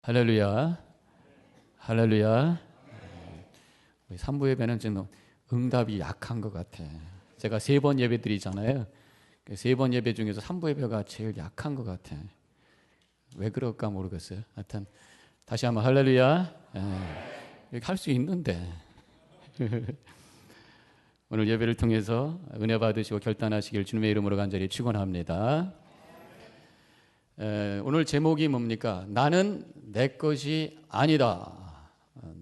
할렐루야. 할렐루야. 우리 3부 예배는 좀 응답이 약한 것 같아. 제가 3번 예배 드리잖아요. 3번 예배 중에서 3부 예배가 제일 약한 것 같아. 왜 그럴까 모르겠어요. 하여튼 다시 한번 할렐루야. 이렇게 할 수 있는데 오늘 예배를 통해서 은혜 받으시고 결단하시길 주님의 이름으로 간절히 축원합니다. 오늘 제목이 뭡니까? 나는 내 것이 아니다.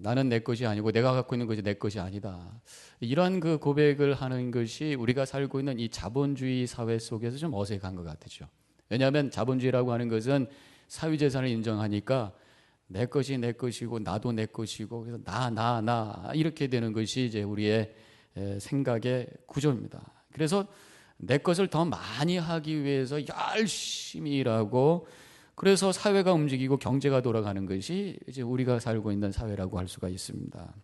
나는 내 것이 아니고 내가 갖고 있는 것이 내 것이 아니다. 이런 그 고백을 하는 것이 우리가 살고 있는 이 자본주의 사회 속에서 좀 어색한 것 같죠. 왜냐하면 자본주의라고 하는 것은 사유재산을 인정하니까 내 것이 내 것이고 나도 내 것이고 그래서 나 이렇게 되는 것이 이제 우리의 생각의 구조입니다. 그래서 내 것을 더 많이 하기 위해서 열심히 일하고 그래서 사회가 움직이고 경제가 돌아가는 것이 이제 우리가 살고 있는 사회라고 할 수가 있습니다.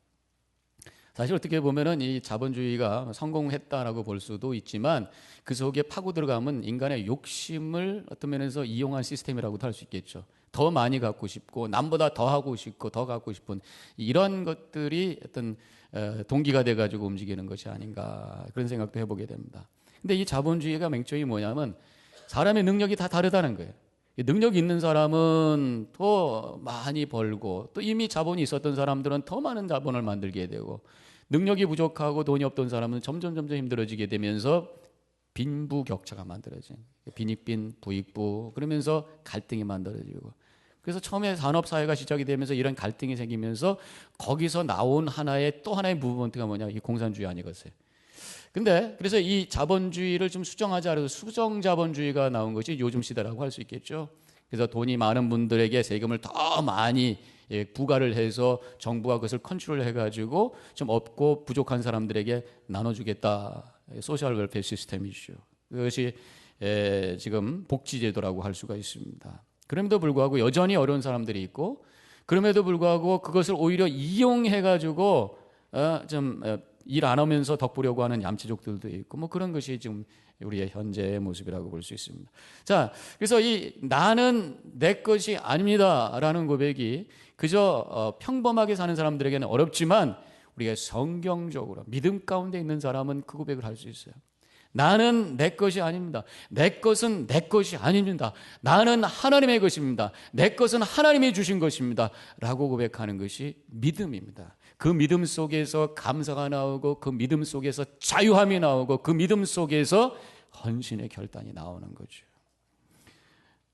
사실 어떻게 보면은 이 자본주의가 성공했다라고 볼 수도 있지만 그 속에 파고 들어가면 인간의 욕심을 어떤 면에서 이용한 시스템이라고도 할 수 있겠죠. 더 많이 갖고 싶고 남보다 더 하고 싶고 더 갖고 싶은 이런 것들이 어떤 동기가 돼가지고 움직이는 것이 아닌가 그런 생각도 해보게 됩니다. 근데 이 자본주의가 맹점이 뭐냐면 사람의 능력이 다 다르다는 거예요. 능력이 있는 사람은 더 많이 벌고 또 이미 자본이 있었던 사람들은 더 많은 자본을 만들게 되고 능력이 부족하고 돈이 없던 사람은 점점 힘들어지게 되면서 빈부격차가 만들어져요. 빈익빈, 부익부 그러면서 갈등이 만들어지고 그래서 처음에 산업사회가 시작이 되면서 이런 갈등이 생기면서 거기서 나온 또 하나의 무브먼트가 뭐냐 이 공산주의 아니겠어요. 근데 그래서 이 자본주의를 좀 수정하지 않아서 수정자본주의가 나온 것이 요즘 시대라고 할 수 있겠죠. 그래서 돈이 많은 분들에게 세금을 더 많이 부과를 해서 정부가 그것을 컨트롤 해가지고 좀 없고 부족한 사람들에게 나눠주겠다. 소셜 웰페어 시스템이죠. 그것이 지금 복지제도라고 할 수가 있습니다. 그럼에도 불구하고 여전히 어려운 사람들이 있고 그럼에도 불구하고 그것을 오히려 이용해가지고 일 안 하면서 덕보려고 하는 얌체족들도 있고 뭐 그런 것이 지금 우리의 현재의 모습이라고 볼 수 있습니다. 자, 그래서 이 나는 내 것이 아닙니다라는 고백이 그저 평범하게 사는 사람들에게는 어렵지만 우리가 성경적으로 믿음 가운데 있는 사람은 그 고백을 할 수 있어요. 나는 내 것이 아닙니다. 내 것은 내 것이 아닙니다. 나는 하나님의 것입니다. 내 것은 하나님이 주신 것입니다. 라고 고백하는 것이 믿음입니다. 그 믿음 속에서 감사가 나오고 그 믿음 속에서 자유함이 나오고 그 믿음 속에서 헌신의 결단이 나오는 거죠.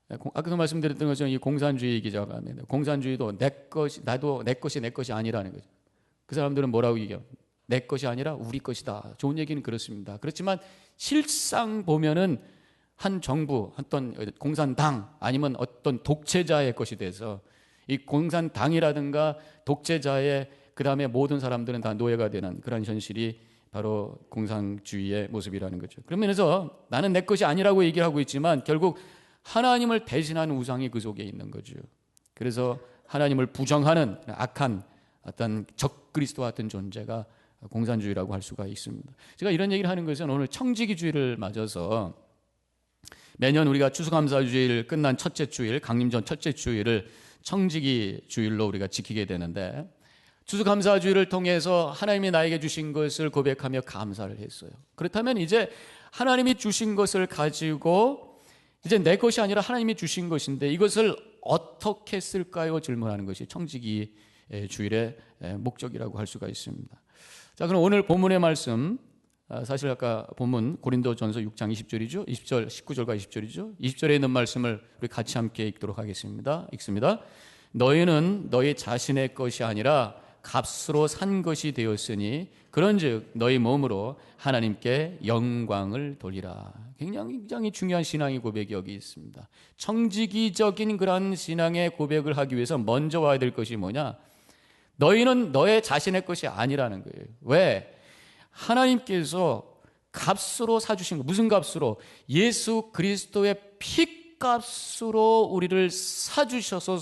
아까도 말씀드렸던 것처럼 이 공산주의 기자가 합니다. 공산주의도 내 것이 나도 내 것이 내 것이 아니라는 거죠. 그 사람들은 뭐라고 얘기해요? 내 것이 아니라 우리 것이다. 좋은 얘기는 그렇습니다. 그렇지만 실상 보면은 한 정부, 어떤 공산당 아니면 어떤 독재자의 것이 돼서 이 공산당이라든가 독재자의 그 다음에 모든 사람들은 다 노예가 되는 그런 현실이 바로 공산주의의 모습이라는 거죠. 그런 면에서 나는 내 것이 아니라고 얘기를 하고 있지만 결국 하나님을 대신하는 우상이 그 속에 있는 거죠. 그래서 하나님을 부정하는 악한 어떤 적그리스도 같은 존재가 공산주의라고 할 수가 있습니다. 제가 이런 얘기를 하는 것은 오늘 청지기주의를 맞아서 매년 우리가 추수감사주일 끝난 첫째 주일, 강림전 첫째 주일을 청지기주일로 우리가 지키게 되는데 추수감사주일을 통해서 하나님이 나에게 주신 것을 고백하며 감사를 했어요. 그렇다면 이제 하나님이 주신 것을 가지고 이제 내 것이 아니라 하나님이 주신 것인데 이것을 어떻게 쓸까요? 질문하는 것이 청지기 주일의 목적이라고 할 수가 있습니다. 자, 그럼 오늘 본문의 말씀, 사실 아까 본문 고린도전서 6장 20절이죠. 20절, 19절과 20절이죠. 20절에 있는 말씀을 우리 같이 함께 읽도록 하겠습니다. 읽습니다. 너희는 너희 자신의 것이 아니라 값으로 산 것이 되었으니 그런즉 너희 몸으로 하나님께 영광을 돌리라. 굉장히 중요한 신앙의 고백이 여기 있습니다. 청지기적인 그런 신앙의 고백을 하기 위해서 먼저 와야 될 것이 뭐냐? 너희는 너의 자신의 것이 아니라는 거예요. 왜? 하나님께서 값으로 사주신 거. 무슨 값으로? 예수 그리스도의 피값으로 우리를 사주셔서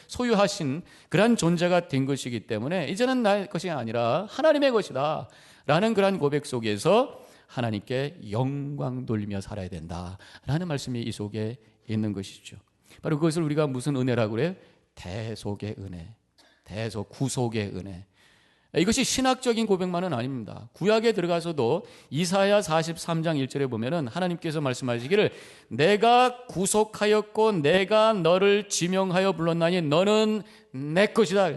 소유하신 그런 존재가 된 것이기 때문에 이제는 나의 것이 아니라 하나님의 것이다 라는 그런 고백 속에서 하나님께 영광 돌리며 살아야 된다라는 말씀이 이 속에 있는 것이죠. 바로 그것을 우리가 무슨 은혜라고 그래요? 대속의 은혜, 구속의 은혜. 이것이 신학적인 고백만은 아닙니다. 구약에 들어가서도 이사야 43장 1절에 보면은 하나님께서 말씀하시기를 내가 구속하였고 내가 너를 지명하여 불렀나니 너는 내 것이다.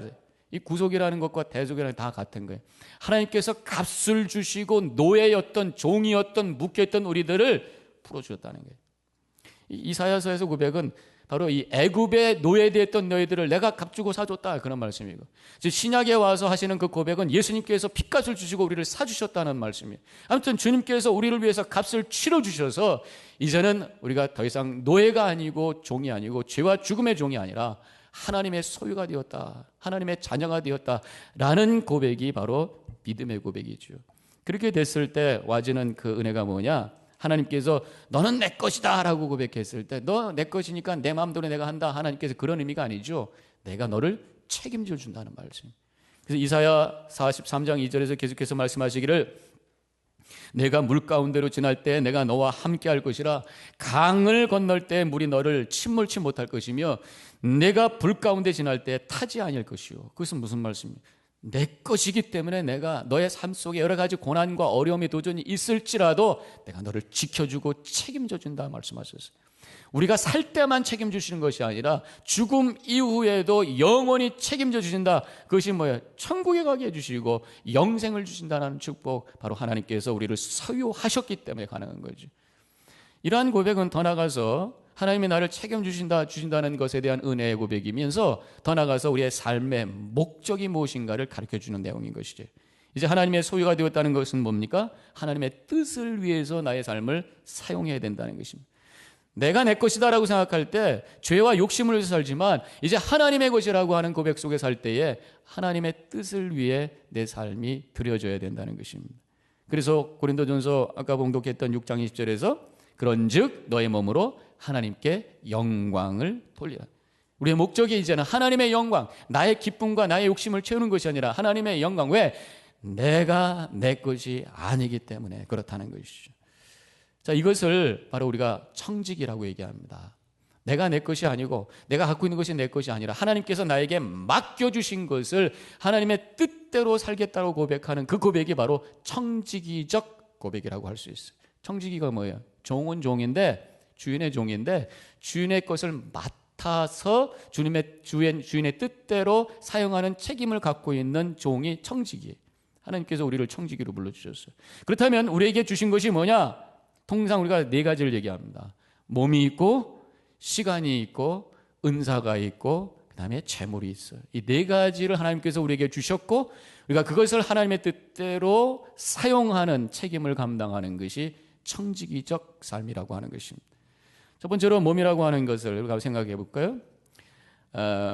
이 구속이라는 것과 대속이라는 게 다 같은 거예요. 하나님께서 값을 주시고 노예였던, 종이었던, 묶였던 우리들을 풀어주셨다는 거예요. 이사야서에서 고백은 바로 이 애굽의 노예되었던 너희들을 내가 값주고 사줬다, 그런 말씀이고, 신약에 와서 하시는 그 고백은 예수님께서 핏값을 주시고 우리를 사주셨다는 말씀이에요. 아무튼 주님께서 우리를 위해서 값을 치러주셔서 이제는 우리가 더 이상 노예가 아니고 종이 아니고 죄와 죽음의 종이 아니라 하나님의 소유가 되었다, 하나님의 자녀가 되었다라는 고백이 바로 믿음의 고백이죠. 그렇게 됐을 때 와지는 그 은혜가 뭐냐? 하나님께서 너는 내 것이다 라고 고백했을 때 너 내 것이니까 내 마음대로 내가 한다, 하나님께서 그런 의미가 아니죠. 내가 너를 책임져 준다는 말씀. 그래서 이사야 43장 2절에서 계속해서 말씀하시기를 내가 물 가운데로 지날 때 내가 너와 함께 할 것이라, 강을 건널 때 물이 너를 침몰치 못할 것이며 내가 불 가운데 지날 때 타지 아니할 것이요. 그것은 무슨 말씀입니까? 내 것이기 때문에 내가 너의 삶 속에 여러 가지 고난과 어려움이 도전이 있을지라도 내가 너를 지켜주고 책임져 준다 말씀하셨어요. 우리가 살 때만 책임져 주시는 것이 아니라 죽음 이후에도 영원히 책임져 주신다. 그것이 뭐예요? 천국에 가게 해주시고 영생을 주신다는 축복, 바로 하나님께서 우리를 소유하셨기 때문에 가능한 거죠. 이러한 고백은 더 나아가서 하나님이 나를 책임주신다는 것에 대한 은혜의 고백이면서 더 나아가서 우리의 삶의 목적이 무엇인가를 가르쳐주는 내용인 것이죠. 이제 하나님의 소유가 되었다는 것은 뭡니까? 하나님의 뜻을 위해서 나의 삶을 사용해야 된다는 것입니다. 내가 내 것이다 라고 생각할 때 죄와 욕심을 위해서 살지만 이제 하나님의 것이라고 하는 고백 속에 살 때에 하나님의 뜻을 위해 내 삶이 드려져야 된다는 것입니다. 그래서 고린도전서 아까 봉독했던 6장 20절에서 그런즉 너의 몸으로 하나님께 영광을 돌리라. 우리의 목적이 이제는 하나님의 영광, 나의 기쁨과 나의 욕심을 채우는 것이 아니라 하나님의 영광. 왜? 내가 내 것이 아니기 때문에 그렇다는 것이죠. 자, 이것을 바로 우리가 청직이라고 얘기합니다. 내가 내 것이 아니고 내가 갖고 있는 것이 내 것이 아니라 하나님께서 나에게 맡겨주신 것을 하나님의 뜻대로 살겠다고 고백하는 그 고백이 바로 청지기적 고백이라고 할 수 있어요. 청지기가 뭐예요? 종은 종인데, 주인의 종인데 주인의 것을 맡아서 주인의 뜻대로 사용하는 책임을 갖고 있는 종이 청지기예요. 하나님께서 우리를 청지기로 불러주셨어요. 그렇다면 우리에게 주신 것이 뭐냐? 통상 우리가 네 가지를 얘기합니다. 몸이 있고, 시간이 있고, 은사가 있고, 그 다음에 재물이 있어요. 이 네 가지를 하나님께서 우리에게 주셨고, 우리가 그것을 하나님의 뜻대로 사용하는 책임을 감당하는 것이 청지기적 삶이라고 하는 것입니다. 첫 번째로 몸이라고 하는 것을 우리가 생각해 볼까요?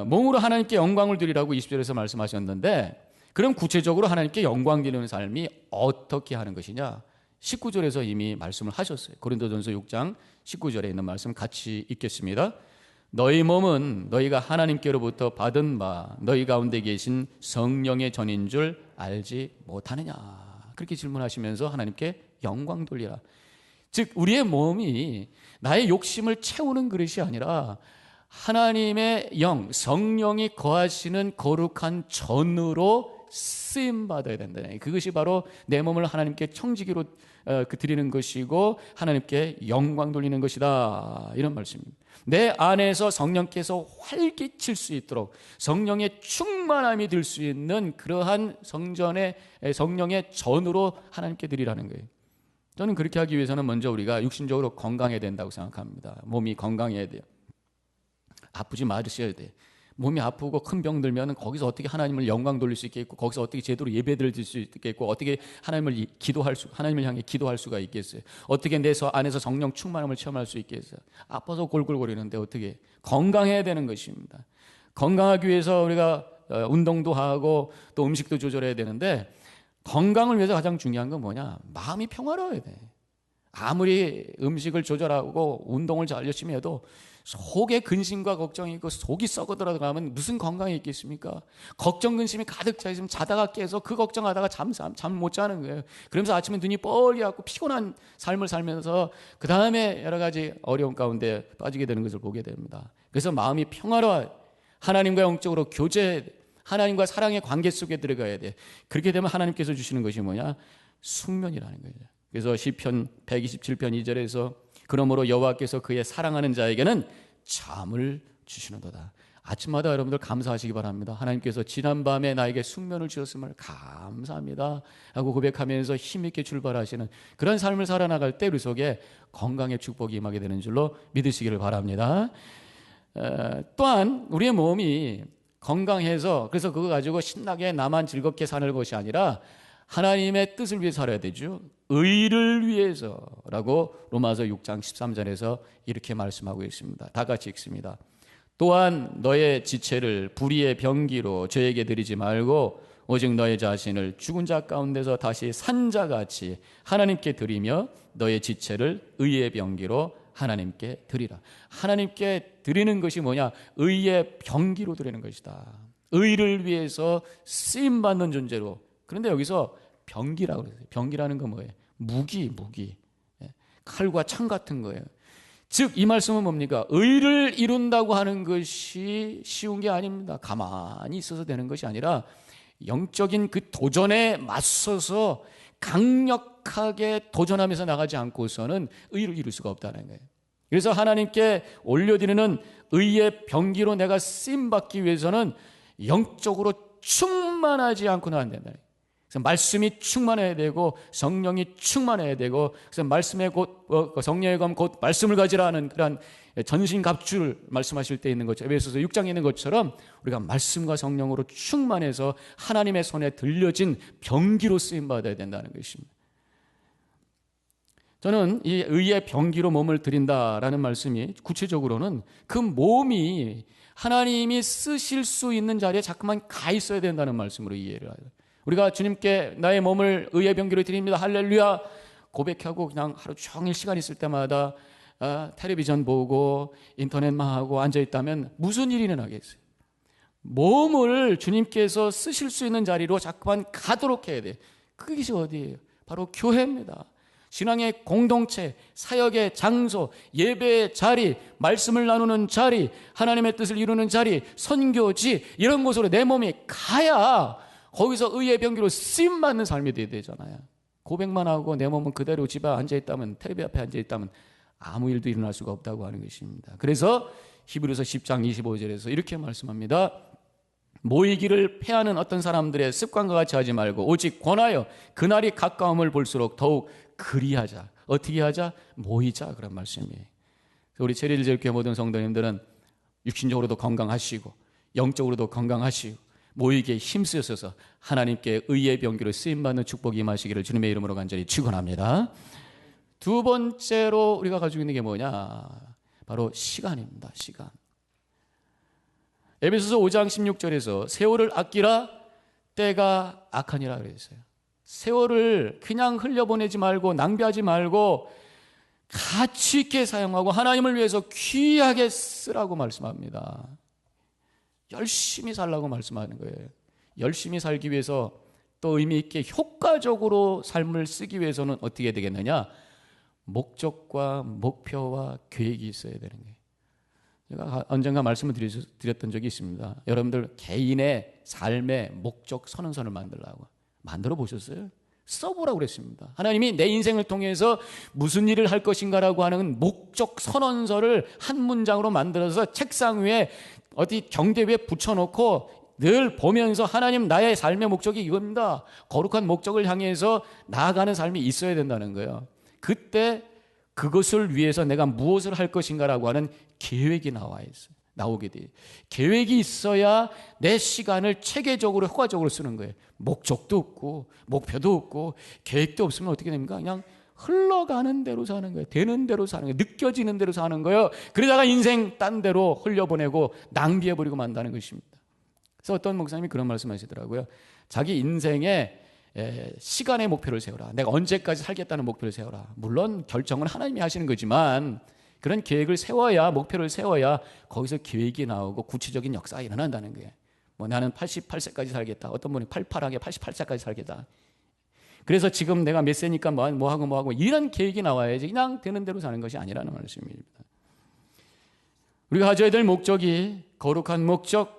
몸으로 하나님께 영광을 드리라고 20절에서 말씀하셨는데, 그럼 구체적으로 하나님께 영광 드리는 삶이 어떻게 하는 것이냐? 19절에서 이미 말씀을 하셨어요. 고린도전서 6장 19절에 있는 말씀 같이 읽겠습니다. 너희 몸은 너희가 하나님께로부터 받은 바 너희 가운데 계신 성령의 전인 줄 알지 못하느냐? 그렇게 질문하시면서 하나님께 영광 돌리라. 즉 우리의 몸이 나의 욕심을 채우는 그릇이 아니라 하나님의 영, 성령이 거하시는 거룩한 전으로 쓰임받아야 된다. 그것이 바로 내 몸을 하나님께 청지기로 드리는 것이고 하나님께 영광 돌리는 것이다, 이런 말씀입니다. 내 안에서 성령께서 활기칠 수 있도록 성령의 충만함이 될 수 있는 그러한 성령의 전으로 하나님께 드리라는 거예요. 저는 그렇게 하기 위해서는 먼저 우리가 육신적으로 건강해야 된다고 생각합니다. 몸이 건강해야 돼요. 아프지 마셔야 돼. 몸이 아프고 큰 병 들면 거기서 어떻게 하나님을 영광 돌릴 수 있겠고, 거기서 어떻게 제대로 예배드릴 수 있겠고, 어떻게 하나님을 향해 기도할 수가 있겠어요? 어떻게 내 안에서 성령 충만함을 체험할 수 있겠어요? 아파서 골골거리는데 어떻게? 건강해야 되는 것입니다. 건강하기 위해서 우리가 운동도 하고 또 음식도 조절해야 되는데, 건강을 위해서 가장 중요한 건 뭐냐? 마음이 평화로워야 돼. 아무리 음식을 조절하고 운동을 잘 열심히 해도 속에 근심과 걱정이 있고 속이 썩어 들어가면 무슨 건강이 있겠습니까? 걱정 근심이 가득 차 있으면 자다가 깨서 그 걱정하다가 잠 못 자는 거예요. 그러면서 아침에 눈이 뻘개갖고 피곤한 삶을 살면서 그 다음에 여러 가지 어려움 가운데 빠지게 되는 것을 보게 됩니다. 그래서 마음이 평화로워 하나님과 영적으로 교제, 하나님과 사랑의 관계 속에 들어가야 돼. 그렇게 되면 하나님께서 주시는 것이 뭐냐? 숙면이라는 거죠. 그래서 시편 127편 2절에서 그러므로 여호와께서 그의 사랑하는 자에게는 잠을 주시는도다. 아침마다 여러분들 감사하시기 바랍니다. 하나님께서 지난밤에 나에게 숙면을 주셨음을 감사합니다 하고 고백하면서 힘있게 출발하시는 그런 삶을 살아나갈 때 우리 속에 건강의 축복이 임하게 되는 줄로 믿으시기를 바랍니다. 또한 우리의 몸이 건강해서 그래서 그거 가지고 신나게 나만 즐겁게 사는 것이 아니라 하나님의 뜻을 위해 살아야 되죠. 의를 위해서라고 로마서 6장 13절에서 이렇게 말씀하고 있습니다. 다 같이 읽습니다. 또한 너의 지체를 불의의 병기로 죄에게 드리지 말고 오직 너의 자신을 죽은 자 가운데서 다시 산 자같이 하나님께 드리며 너의 지체를 의의 병기로 하나님께 드리라. 하나님께 드리는 것이 뭐냐? 의의 병기로 드리는 것이다. 의를 위해서 쓰임받는 존재로. 그런데 여기서 병기라고 그래요. 병기라는 건 뭐예요? 무기. 칼과 창 같은 거예요. 즉 이 말씀은 뭡니까? 의를 이룬다고 하는 것이 쉬운 게 아닙니다. 가만히 있어서 되는 것이 아니라 영적인 그 도전에 맞서서 강력하게 도전하면서 나가지 않고서는 의를 이룰 수가 없다는 거예요. 그래서 하나님께 올려드리는 의의 병기로 내가 쓰임받기 위해서는 영적으로 충만하지 않고는 안 된다. 그래서 말씀이 충만해야 되고 성령이 충만해야 되고 그래서 말씀의 곧 성령의 검 곧 말씀을 가지라는 그런 전신갑주를 말씀하실 때 있는 것처럼 에베소서 6장에 있는 것처럼 우리가 말씀과 성령으로 충만해서 하나님의 손에 들려진 병기로 쓰임받아야 된다는 것입니다. 저는 이 의의 병기로 몸을 드린다라는 말씀이 구체적으로는 그 몸이 하나님이 쓰실 수 있는 자리에 자꾸만 가 있어야 된다는 말씀으로 이해를 해요. 우리가 주님께 나의 몸을 의의 병기로 드립니다. 할렐루야 고백하고 그냥 하루 종일 시간 있을 때마다 텔레비전 보고 인터넷만 하고 앉아있다면 무슨 일이 일어나겠어요? 몸을 주님께서 쓰실 수 있는 자리로 자꾸만 가도록 해야 돼요. 그것이 어디예요? 바로 교회입니다. 신앙의 공동체, 사역의 장소, 예배의 자리, 말씀을 나누는 자리, 하나님의 뜻을 이루는 자리, 선교지 이런 곳으로 내 몸이 가야 거기서 의의 병기로 쓰임받는 삶이 돼야 되잖아요. 고백만 하고 내 몸은 그대로 집에 앉아있다면 텔레비 앞에 앉아있다면 아무 일도 일어날 수가 없다고 하는 것입니다. 그래서 히브리서 10장 25절에서 이렇게 말씀합니다. 모이기를 패하는 어떤 사람들의 습관과 같이 하지 말고 오직 권하여 그날이 가까움을 볼수록 더욱 그리하자. 어떻게 하자? 모이자 그런 말씀이에요. 우리 체리일제교회 모든 성도님들은 육신적으로도 건강하시고 영적으로도 건강하시고 모이기에 힘쓰셔서 하나님께 의의 병기로 쓰임받는 축복이 임하시기를 주님의 이름으로 간절히 축원합니다. 두 번째로 우리가 가지고 있는 게 뭐냐? 바로 시간입니다. 시간. 에베소서 5장 16절에서 세월을 아끼라 때가 악하니라 그랬어요. 세월을 그냥 흘려보내지 말고 낭비하지 말고 가치 있게 사용하고 하나님을 위해서 귀하게 쓰라고 말씀합니다. 열심히 살라고 말씀하는 거예요. 열심히 살기 위해서 또 의미 있게 효과적으로 삶을 쓰기 위해서는 어떻게 되겠느냐? 목적과 목표와 계획이 있어야 되는 거예요. 제가 언젠가 말씀을 드렸던 적이 있습니다. 여러분들 개인의 삶의 목적 선언서를 만들어 보셨어요? 써보라고 그랬습니다. 하나님이 내 인생을 통해서 무슨 일을 할 것인가라고 하는 목적 선언서를 한 문장으로 만들어서 책상 위에 어디 경대 위에 붙여놓고 늘 보면서 하나님 나의 삶의 목적이 이겁니다. 거룩한 목적을 향해서 나아가는 삶이 있어야 된다는 거예요. 그때 그것을 위해서 내가 무엇을 할 것인가라고 하는 계획이 나오게 돼요. 계획이 있어야 내 시간을 체계적으로 효과적으로 쓰는 거예요. 목적도 없고 목표도 없고 계획도 없으면 어떻게 됩니까? 그냥 흘러가는 대로 사는 거예요. 되는 대로 사는 거예요. 느껴지는 대로 사는 거예요. 그러다가 인생 딴 데로 흘려보내고 낭비해버리고 만다는 것입니다. 그래서 어떤 목사님이 그런 말씀하시더라고요. 자기 인생에 시간의 목표를 세워라. 내가 언제까지 살겠다는 목표를 세워라. 물론 결정은 하나님이 하시는 거지만 그런 계획을 세워야, 목표를 세워야 거기서 계획이 나오고 구체적인 역사가 일어난다는 거예요. 뭐 나는 88세까지 살겠다. 어떤 분이 팔팔하게 88세까지 살겠다. 그래서 지금 내가 몇 세니까 뭐하고 이런 계획이 나와야지 그냥 되는 대로 사는 것이 아니라는 말씀입니다. 우리가 가져야 될 목적이 거룩한 목적,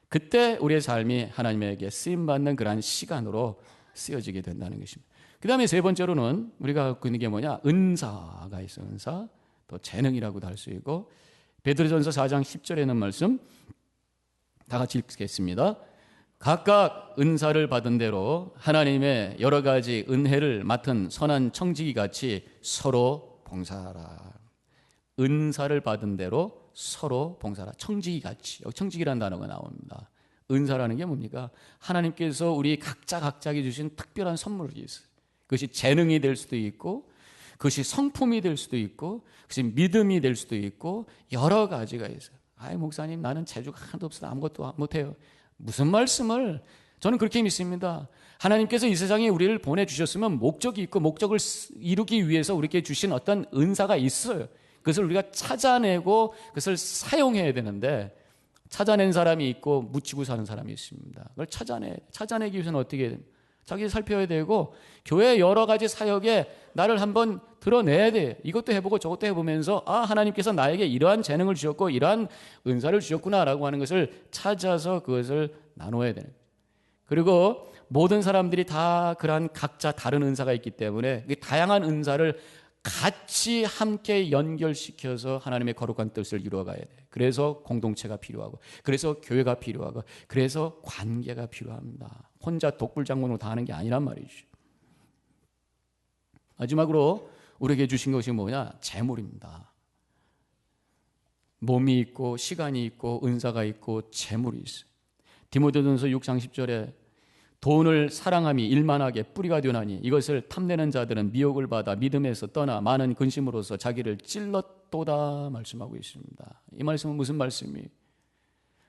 그때 우리의 삶이 하나님에게 쓰임받는 그러한 시간으로 쓰여지게 된다는 것입니다. 그 다음에 세 번째로는 우리가 갖고 있는 게 뭐냐? 은사가 있어요. 은사. 또 재능이라고도 할 수 있고, 베드로전서 4장 10절에 있는 말씀 다 같이 읽겠습니다. 각각 은사를 받은 대로 하나님의 여러 가지 은혜를 맡은 선한 청지기 같이 서로 봉사하라. 은사를 받은 대로 서로 봉사하라. 청지기 같이. 여기 청지기라는 단어가 나옵니다. 은사라는 게 뭡니까? 하나님께서 우리 각자에게 주신 특별한 선물이 있어요. 그것이 재능이 될 수도 있고, 그것이 성품이 될 수도 있고, 그것이 믿음이 될 수도 있고, 여러 가지가 있어요. 아이, 목사님, 나는 재주가 하나도 없어서 아무것도 못해요. 무슨 말씀을? 저는 그렇게 믿습니다. 하나님께서 이 세상에 우리를 보내주셨으면 목적이 있고, 목적을 이루기 위해서 우리에게 주신 어떤 은사가 있어요. 그것을 우리가 찾아내고 그것을 사용해야 되는데, 찾아낸 사람이 있고 묻히고 사는 사람이 있습니다. 그걸 찾아내기 위해서는 어떻게 해야 됩니까? 자기 살펴야 되고, 교회 여러 가지 사역에 나를 한번 드러내야 돼. 이것도 해보고 저것도 해보면서, 아, 하나님께서 나에게 이러한 재능을 주셨고 이러한 은사를 주셨구나라고 하는 것을 찾아서 그것을 나눠야 되는 거예요. 그리고 모든 사람들이 다 그러한 각자 다른 은사가 있기 때문에 그 다양한 은사를 같이 함께 연결시켜서 하나님의 거룩한 뜻을 이루어가야 돼. 그래서 공동체가 필요하고, 그래서 교회가 필요하고, 그래서 관계가 필요합니다. 혼자 독불장군으로 다 하는 게 아니란 말이죠. 마지막으로 우리에게 주신 것이 뭐냐? 재물입니다. 몸이 있고 시간이 있고 은사가 있고 재물이 있어요. 디모데전서 6장 10절에 돈을 사랑함이 일만하게 뿌리가 되나니 이것을 탐내는 자들은 미혹을 받아 믿음에서 떠나 많은 근심으로서 자기를 찔렀도다 말씀하고 있습니다. 이 말씀은 무슨 말씀이에요?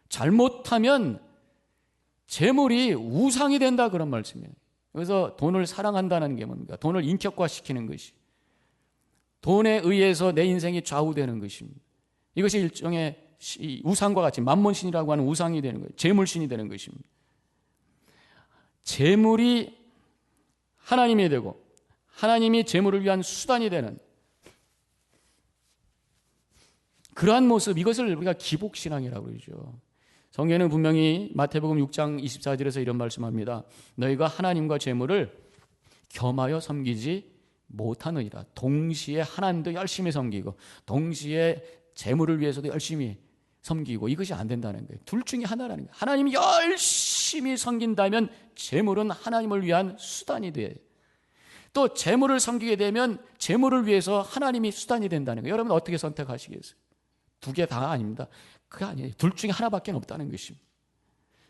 잘못하면 재물이 우상이 된다, 그런 말씀이에요. 그래서 돈을 사랑한다는 게 뭡니까? 돈을 인격화시키는 것이, 돈에 의해서 내 인생이 좌우되는 것입니다. 이것이 일종의 우상과 같이 만몬신이라고 하는 우상이 되는 거예요. 재물신이 되는 것입니다. 재물이 하나님이 되고 하나님이 재물을 위한 수단이 되는 그러한 모습, 이것을 우리가 기복신앙이라고 그러죠. 성경에는 분명히 마태복음 6장 24절에서 이런 말씀합니다. 너희가 하나님과 재물을 겸하여 섬기지 못하느니라. 동시에 하나님도 열심히 섬기고 동시에 재물을 위해서도 열심히 섬기고, 이것이 안 된다는 거예요. 둘 중에 하나라는 거예요. 하나님이 열심히 섬긴다면 재물은 하나님을 위한 수단이 돼요. 또 재물을 섬기게 되면 재물을 위해서 하나님이 수단이 된다는 거예요. 여러분 어떻게 선택하시겠어요? 두 개 다 아닙니다. 그게 아니에요. 둘 중에 하나밖에 없다는 것입니다.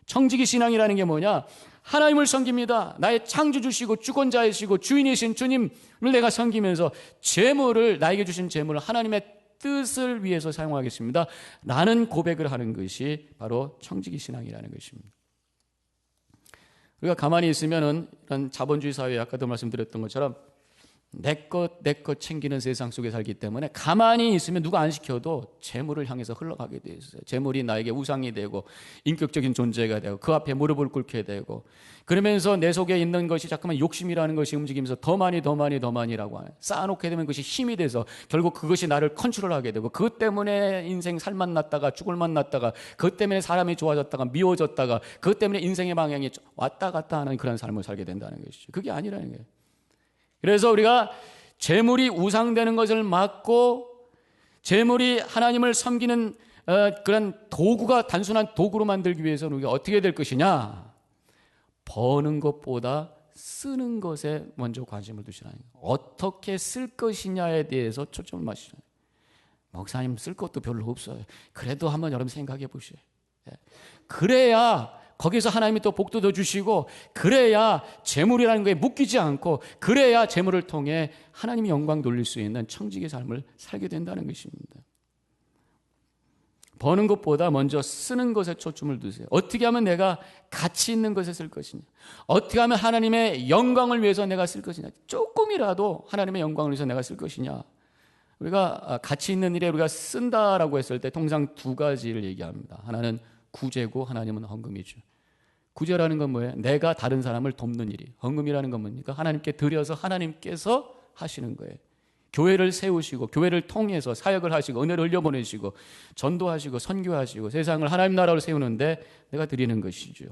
청지기 신앙이라는 게 뭐냐? 하나님을 섬깁니다. 나의 창조주시고 주권자이시고 주인이신 주님을 내가 섬기면서 재물을, 나에게 주신 재물을 하나님의 뜻을 위해서 사용하겠습니다. 라는 고백을 하는 것이 바로 청지기 신앙이라는 것입니다. 우리가 가만히 있으면은 이런 자본주의 사회에 아까도 말씀드렸던 것처럼 내 것 챙기는 세상 속에 살기 때문에 가만히 있으면 누가 안 시켜도 재물을 향해서 흘러가게 돼 있어요. 재물이 나에게 우상이 되고 인격적인 존재가 되고 그 앞에 무릎을 꿇게 되고, 그러면서 내 속에 있는 것이 자꾸만 욕심이라는 것이 움직이면서 더 많이라고 하는, 쌓아놓게 되면 그것이 힘이 돼서 결국 그것이 나를 컨트롤하게 되고, 그것 때문에 인생 살만 났다가 죽을 만 났다가, 그것 때문에 사람이 좋아졌다가 미워졌다가, 그것 때문에 인생의 방향이 왔다 갔다 하는 그런 삶을 살게 된다는 것이죠. 그게 아니라는 거예요. 그래서 우리가 재물이 우상되는 것을 막고 재물이 하나님을 섬기는 그런 도구가, 단순한 도구로 만들기 위해서는 우리가 어떻게 될 것이냐? 버는 것보다 쓰는 것에 먼저 관심을 두시라는 거예요. 어떻게 쓸 것이냐에 대해서 초점을 맞추시라는 거예요. 목사님, 쓸 것도 별로 없어요. 그래도 한번 여러분 생각해 보세요. 그래야 거기서 하나님이 또 복도 더 주시고, 그래야 재물이라는 거에 묶이지 않고, 그래야 재물을 통해 하나님이 영광 돌릴 수 있는 청지기의 삶을 살게 된다는 것입니다. 버는 것보다 먼저 쓰는 것에 초점을 두세요. 어떻게 하면 내가 가치 있는 것에 쓸 것이냐, 어떻게 하면 하나님의 영광을 위해서 내가 쓸 것이냐, 조금이라도 하나님의 영광을 위해서 내가 쓸 것이냐. 우리가 가치 있는 일에 우리가 쓴다라고 했을 때 통상 두 가지를 얘기합니다. 하나는 구제고 하나님은 헌금이죠. 구제라는 건 뭐예요? 내가 다른 사람을 돕는 일이. 헌금이라는 건 뭡니까? 하나님께 드려서 하나님께서 하시는 거예요. 교회를 세우시고 교회를 통해서 사역을 하시고 은혜를 흘려보내시고 전도하시고 선교하시고 세상을 하나님 나라로 세우는데 내가 드리는 것이죠.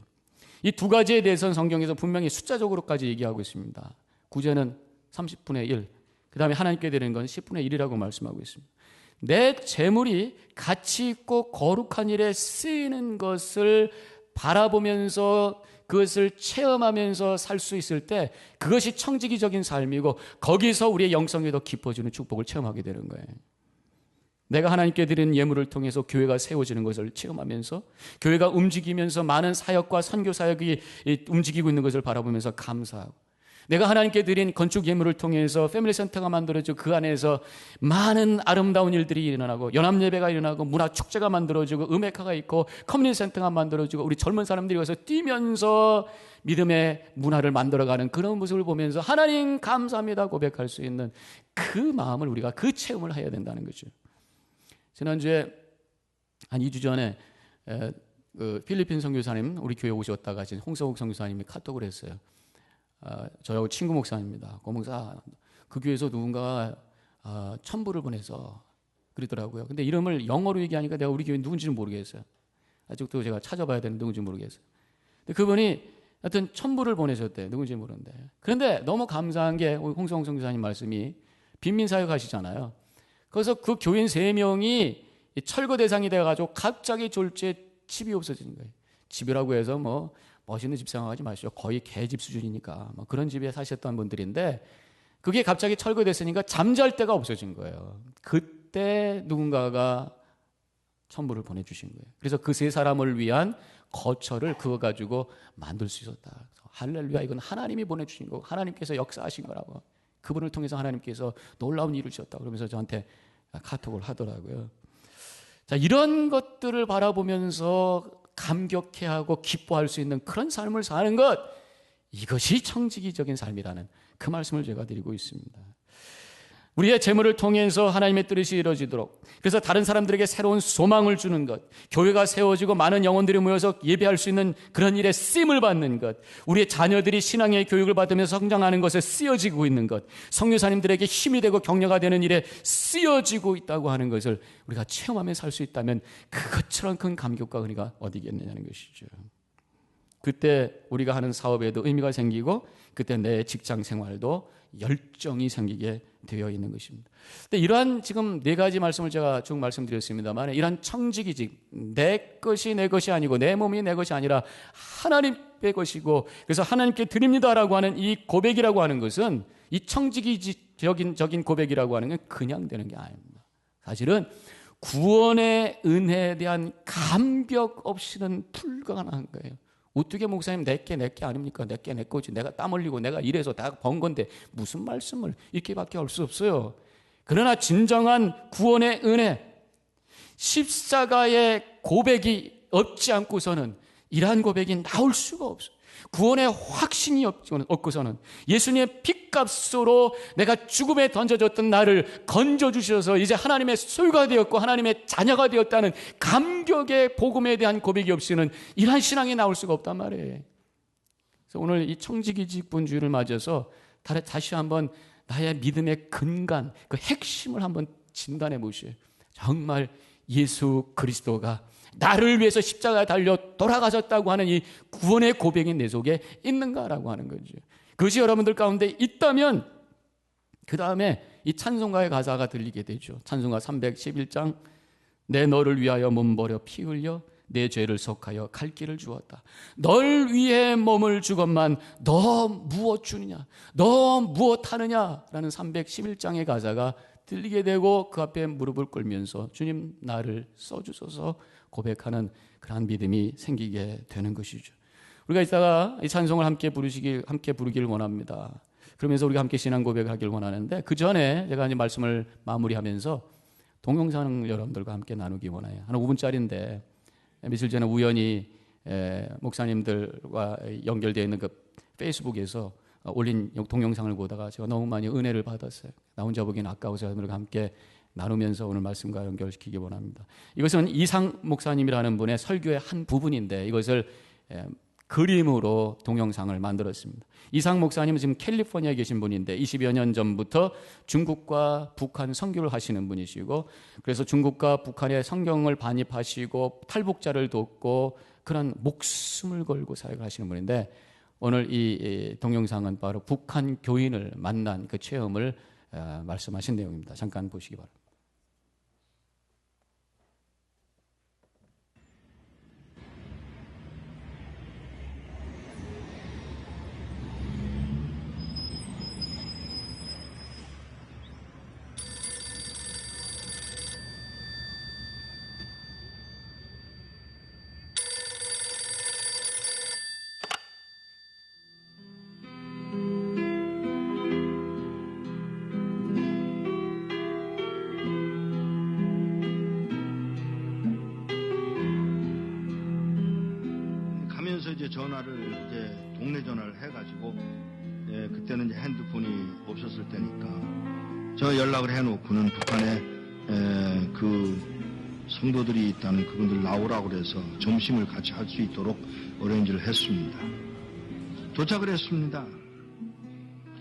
이 두 가지에 대해서는 성경에서 분명히 숫자적으로까지 얘기하고 있습니다. 구제는 30분의 1, 그 다음에 하나님께 드리는 건 10분의 1이라고 말씀하고 있습니다. 내 재물이 가치 있고 거룩한 일에 쓰이는 것을 바라보면서 그것을 체험하면서 살 수 있을 때 그것이 청지기적인 삶이고 거기서 우리의 영성이 더 깊어지는 축복을 체험하게 되는 거예요. 내가 하나님께 드리는 예물을 통해서 교회가 세워지는 것을 체험하면서 교회가 움직이면서 많은 사역과 선교 사역이 움직이고 있는 것을 바라보면서 감사하고 내가 하나님께 드린 건축 예물을 통해서 패밀리 센터가 만들어지고 그 안에서 많은 아름다운 일들이 일어나고 연합 예배가 일어나고 문화 축제가 만들어지고 음악회가 있고 커뮤니티 센터가 만들어지고 우리 젊은 사람들이 와서 뛰면서 믿음의 문화를 만들어가는 그런 모습을 보면서 하나님 감사합니다 고백할 수 있는 그 마음을 우리가 그 체험을 해야 된다는 거죠. 지난주에 한 2주 전에 그 필리핀 선교사님 우리 교회 오셨다가 지금 홍성욱 선교사님이 카톡을 했어요. 저하고 친구 목사입니다. 고 목사 그 교회에서 누군가가 첨부를 보내서 그러더라고요. 근데 이름을 영어로 얘기하니까 내가 우리 교회 누군지는 모르겠어요. 아직도 제가 찾아봐야 되는 누군지 모르겠어요. 근데 그분이 하여튼 첨부를 보내셨대요. 누군지 모르는데. 그런데 너무 감사한 게 홍성욱 선교사님 말씀이 빈민사역 하시잖아요. 그래서 그 교인 3명이 철거 대상이 돼가지고 갑자기 졸지에 집이 없어지는 거예요. 집이라고 해서 뭐 멋있는 집 생각하지 마시죠. 거의 개집 수준이니까 뭐 그런 집에 사셨던 분들인데 그게 갑자기 철거됐으니까 잠잘 데가 없어진 거예요. 그때 누군가가 첨부를 보내주신 거예요. 그래서 그 3사람을 위한 거처를 그거 가지고 만들 수 있었다. 할렐루야, 이건 하나님이 보내주신 거고 하나님께서 역사하신 거라고. 그분을 통해서 하나님께서 놀라운 일을 주셨다. 그러면서 저한테 카톡을 하더라고요. 자, 이런 것들을 바라보면서 감격해하고 기뻐할 수 있는 그런 삶을 사는 것, 이것이 청지기적인 삶이라는 그 말씀을 제가 드리고 있습니다. 우리의 재물을 통해서 하나님의 뜻이 이루어지도록, 그래서 다른 사람들에게 새로운 소망을 주는 것, 교회가 세워지고 많은 영혼들이 모여서 예배할 수 있는 그런 일에 쓰임을 받는 것, 우리의 자녀들이 신앙의 교육을 받으면서 성장하는 것에 쓰여지고 있는 것, 선교사님들에게 힘이 되고 격려가 되는 일에 쓰여지고 있다고 하는 것을 우리가 체험하며 살 수 있다면 그것처럼 큰 감격과 은혜가 어디겠느냐는 것이죠. 그때 우리가 하는 사업에도 의미가 생기고 그때 내 직장 생활도 열정이 생기게 되어 있는 것입니다. 근데 이러한 지금 4가지 말씀을 제가 쭉 말씀드렸습니다만, 이러한 청지기직, 내 것이 내 것이 아니고 내 몸이 내 것이 아니라 하나님의 것이고 그래서 하나님께 드립니다라고 하는 이 고백이라고 하는 것은, 이 청지기적인 고백이라고 하는 건 그냥 되는 게 아닙니다. 사실은 구원의 은혜에 대한 감격 없이는 불가능한 거예요. 어떻게 목사님 내게 아닙니까? 내게 내 거지. 내가 땀 흘리고 내가 이래서 다 번 건데 무슨 말씀을 이렇게밖에 할 수 없어요. 그러나 진정한 구원의 은혜, 십자가의 고백이 없지 않고서는 이러한 고백이 나올 수가 없어요. 구원의 확신이 없고서는, 예수님의 핏값으로 내가 죽음에 던져졌던 나를 건져주셔서 이제 하나님의 소유가 되었고 하나님의 자녀가 되었다는 감격의 복음에 대한 고백이 없이는 이러한 신앙이 나올 수가 없단 말이에요. 그래서 오늘 이 청지기직분주의를 맞아서 다시 한번 나의 믿음의 근간, 그 핵심을 한번 진단해 보시오. 정말 예수 그리스도가 나를 위해서 십자가에 달려 돌아가셨다고 하는 이 구원의 고백이 내 속에 있는가라고 하는 거죠. 그것이 여러분들 가운데 있다면 그 다음에 이 찬송가의 가사가 들리게 되죠. 찬송가 311장, 내 너를 위하여 몸 버려 피 흘려 내 죄를 속하여 갈 길을 주었다. 널 위해 몸을 주건만 너 무엇 주느냐, 너 무엇 하느냐 라는 311장의 가사가 들리게 되고 그 앞에 무릎을 꿇으면서 주님 나를 써주소서 고백하는 그러한 믿음이 생기게 되는 것이죠. 우리가 이따가 이 찬송을 함께 부르길 원합니다. 그러면서 우리가 함께 신앙 고백을 하길 원하는데, 그 전에 제가 이제 말씀을 마무리하면서 동영상 여러분들과 함께 나누기 원해요. 한 5분짜리인데 며칠 전에 우연히 목사님들과 연결되어 있는 그 페이스북에서 올린 동영상을 보다가 제가 너무 많이 은혜를 받았어요. 나 혼자 보기엔 아까워서 여러분들과 함께 나누면서 오늘 말씀과 연결시키기 원합니다. 이것은 이상 목사님이라는 분의 설교의 한 부분인데 이것을 그림으로 동영상을 만들었습니다. 이상 목사님은 지금 캘리포니아에 계신 분인데 20여 년 전부터 중국과 북한 선교를 하시는 분이시고, 그래서 중국과 북한의 성경을 반입하시고 탈북자를 돕고 그런 목숨을 걸고 사역을 하시는 분인데, 오늘 이 동영상은 바로 북한 교인을 만난 그 체험을 말씀하신 내용입니다. 잠깐 보시기 바랍니다. 이제 전화를 이제 동네 전화를 해가지고, 그때는 이제 핸드폰이 없었을 때니까 저 연락을 해놓고는 북한에 그 성도들이 있다는 그분들 나오라고 그래서 점심을 같이 할 수 있도록 어레인지를 했습니다. 도착을 했습니다.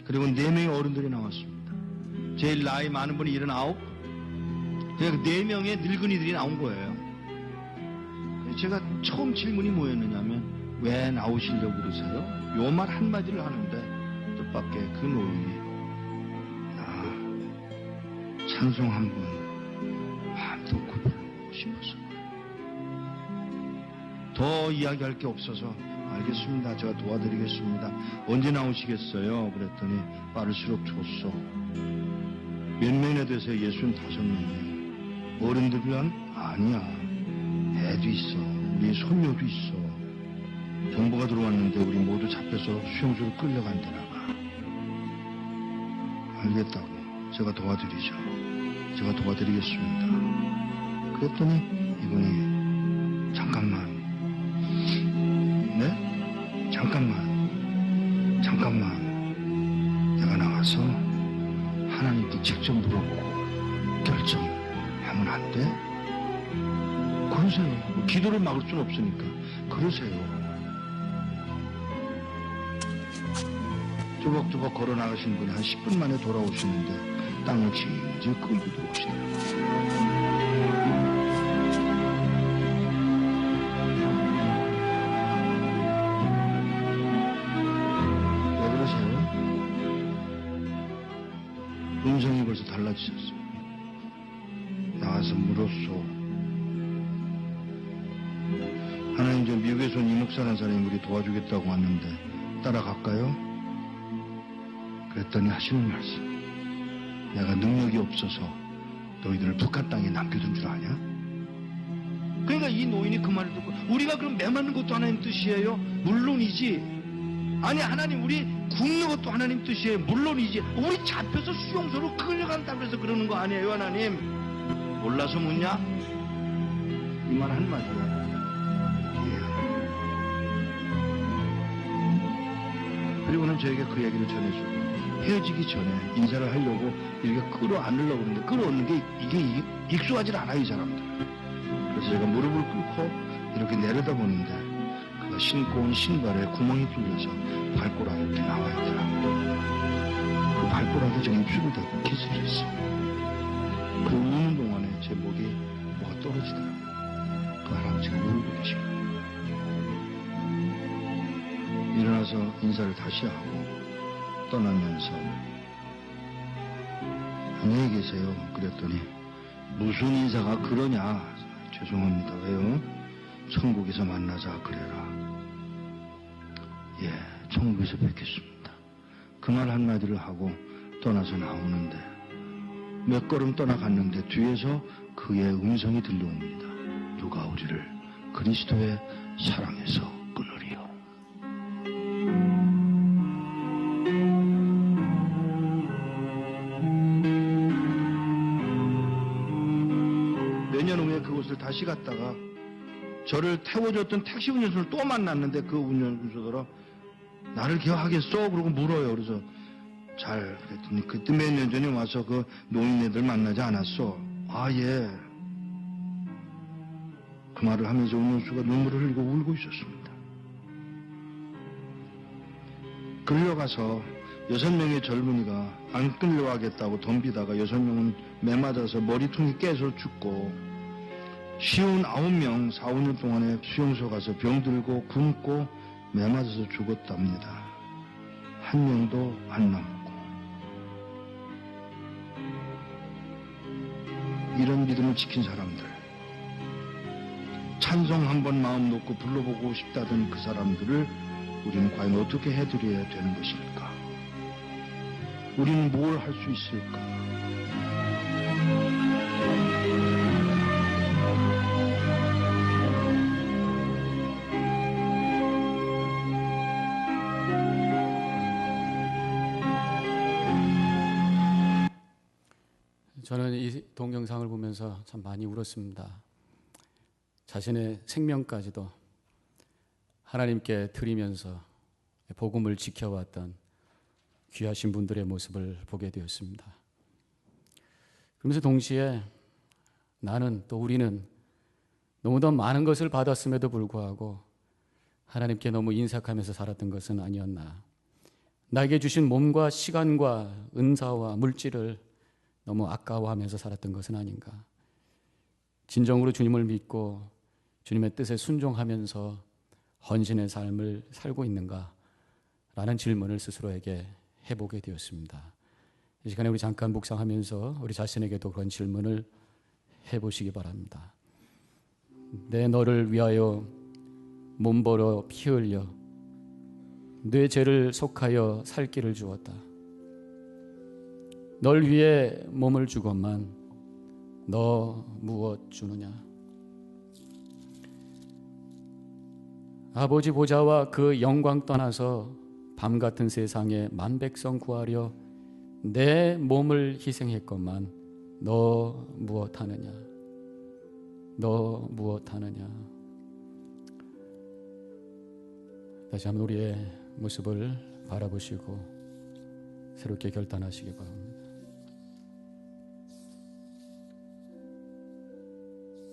그리고 4명의 어른들이 나왔습니다. 제일 나이 많은 분이 79, 그냥 4명의 늙은이들이 나온 거예요. 제가 처음 질문이 뭐였느냐면, 왜 나오시려고 그러세요? 요 말 한마디를 하는데 뜻밖의 그 노인이 찬송 한번 마음도 부르고 싶어서. 더 이야기할 게 없어서 알겠습니다. 제가 도와드리겠습니다. 언제 나오시겠어요? 그랬더니 빠를수록 좋소. 몇 명이나 되세요? 65명이에요. 어른들은 아니야. 애도 있어. 우리 손녀도 있어. 정보가 들어왔는데 우리 모두 잡혀서 수용소로 끌려간다나 봐. 알겠다고. 제가 도와드리죠. 제가 도와드리겠습니다. 그랬더니 이분이 잠깐만. 네? 잠깐만. 내가 나가서 하나님께 직접 물어보고 결정하면 안 돼? 그러세요. 기도를 막을 수는 없으니까. 그러세요. 조벅조벅 걸어 나가신 분이 한 10분 만에 돌아오시는데 땅을 질질 끌고 들어오시더라고요. 왜 그러세요? 음성이 벌써 달라지셨어요. 나와서 물었소. 하나님, 저 미국에서 온 이목사라는 사람이 우리 도와주겠다고 왔는데 따라갈까요? 그랬더니 하시는 말씀, 내가 능력이 없어서 너희들을 북한 땅에 남겨둔 줄 아냐? 그러니까 이 노인이 그 말을 듣고, 우리가 그럼 매 맞는 것도 하나님 뜻이에요? 물론이지. 아니, 하나님, 우리 굶는 것도 하나님 뜻이에요? 물론이지. 우리 잡혀서 수용소로 끌려간다고 해서 그러는 거 아니에요, 하나님? 몰라서 묻냐? 이 말 한마디야. 그리고는 저에게 그 얘기를 전해주고, 헤어지기 전에 인사를 하려고 이렇게 끌어안으려고 그러는데 끌어안는 게 이게 익숙하지 않아요, 이 사람들. 그래서 제가 무릎을 꿇고 이렇게 내려다보는데 그가 신고 온 신발에 구멍이 뚫려서 발꼬락이 이렇게 나와 있더라고요. 그 발꼬락에 제 입술을 대고 키스를 했어요. 그 우는 동안에 제 목에 뭐가 떨어지더라고요. 그 할아버지가 울고 계신 거예요. 일어나서 인사를 다시 하고 떠나면서 안녕히 계세요. 그랬더니 무슨 인사가 그러냐. 죄송합니다. 왜요? 천국에서 만나자 그래라. 예, 천국에서 뵙겠습니다. 그 말 한마디를 하고 떠나서 나오는데 몇 걸음 떠나갔는데 뒤에서 그의 음성이 들려옵니다. 누가 우리를 그리스도의 사랑에서 끊으리요. 몇 년 후에 그곳을 다시 갔다가 저를 태워줬던 택시 운전수를 또 만났는데 그 운전수더러 나를 기억하겠어? 그러고 물어요. 그래서 잘 그랬더니 그때 몇 년 전에 와서 그 노인네들 만나지 않았어? 아, 예. 그 말을 하면서 운전수가 눈물을 흘리고 울고 있었습니다. 끌려가서 6명의 젊은이가 안 끌려가겠다고 덤비다가 6명은 매맞아서 머리통이 깨서 죽고, 쉬운 9명 4, 5년 동안에 수용소 가서 병들고 굶고 매맞아서 죽었답니다. 한 명도 안 남았고. 이런 믿음을 지킨 사람들, 찬송 한번 마음 놓고 불러보고 싶다던 그 사람들을 우리는 과연 어떻게 해드려야 되는 것일까? 우리는 뭘 할 수 있을까? 저는 이 동영상을 보면서 참 많이 울었습니다. 자신의 생명까지도 하나님께 드리면서 복음을 지켜왔던 귀하신 분들의 모습을 보게 되었습니다. 그러면서 동시에 나는, 또 우리는 너무도 많은 것을 받았음에도 불구하고 하나님께 너무 인색하면서 살았던 것은 아니었나. 나에게 주신 몸과 시간과 은사와 물질을 너무 아까워하면서 살았던 것은 아닌가. 진정으로 주님을 믿고 주님의 뜻에 순종하면서 헌신의 삶을 살고 있는가? 라는 질문을 스스로에게 해보게 되었습니다. 이 시간에 우리 잠깐 묵상하면서 우리 자신에게도 그런 질문을 해보시기 바랍니다. 내 너를 위하여 몸버려 피 흘려 내 죄를 속하여 살 길을 주었다. 널 위해 몸을 주건만 너 무엇 주느냐? 아버지 보좌와 그 영광 떠나서 밤 같은 세상에 만백성 구하려 내 몸을 희생했건만 너 무엇 하느냐? 너 무엇 하느냐? 다시 한번 우리의 모습을 바라보시고 새롭게 결단하시기 바랍니다.